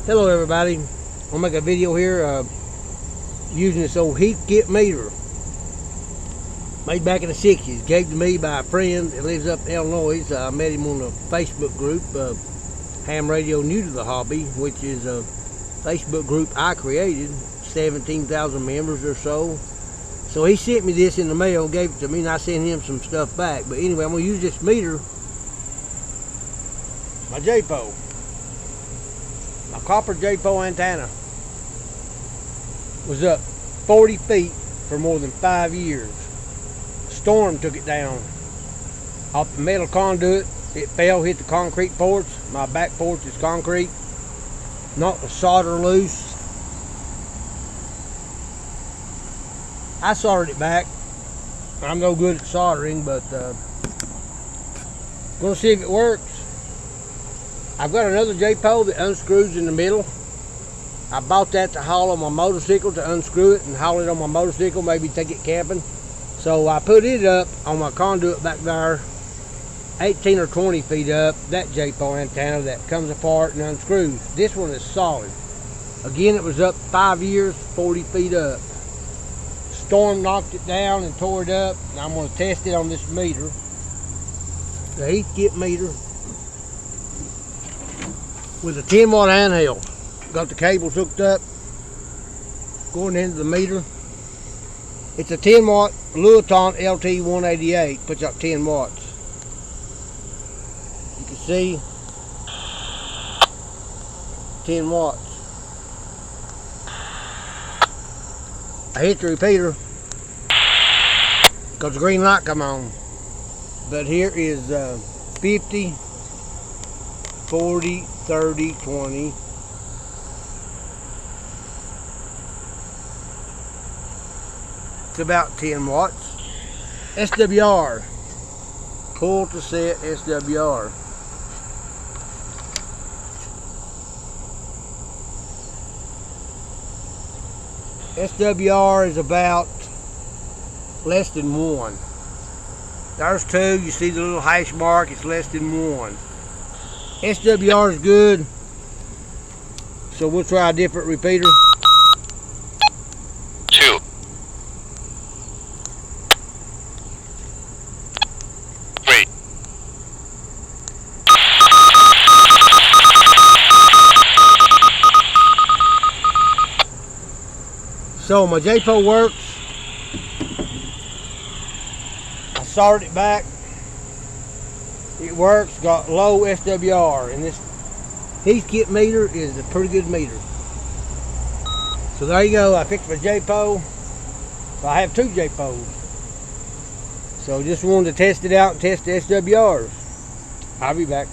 Hello everybody, I'm gonna make a video here using this old Heathkit meter made back in the 60s, gave to me by a friend that lives up in Illinois. I met him on the Facebook group, Ham Radio New to the Hobby, which is a Facebook group I created, 17,000 members or so. So he sent me this in the mail, gave it to me, and I sent him some stuff back. But anyway, I'm gonna use this meter, my J-pole. My copper J-pole antenna was up 40 feet for more than 5 years. A storm took it down off the metal conduit. It fell, hit the concrete porch. My back porch is concrete. Knocked the solder loose. I soldered it back. I'm no good at soldering, but gonna see if it works. I've got another J-pole that unscrews in the middle. I bought that to haul on my motorcycle, to unscrew it and haul it on my motorcycle, maybe take it camping. So I put it up on my conduit back there, 18 or 20 feet up, that J-pole antenna that comes apart and unscrews. This one is solid. Again, it was up 5 years, 40 feet up. Storm knocked it down and tore it up, and I'm going to test it on this meter, the Heathkit meter, with a 10-watt handheld. Got the cables hooked up, going into the meter. It's a 10-watt Luton LT188, puts out 10 watts. You can see 10 watts. I hit the repeater because the green light come on. But here is 50, 40, 30, 20. It's about 10 watts. SWR. Pull to set SWR. SWR is about less than 1. There's 2. You see the little hash mark, it's less than 1. SWR is good, so we'll try a different repeater. 2, 3. So my J-pole works. I soldered it back. It works, got low SWR, and this Heathkit meter is a pretty good meter. So there you go, I fixed my J-pole. I have 2 J-poles. So just wanted to test it out and test the SWRs. I'll be back.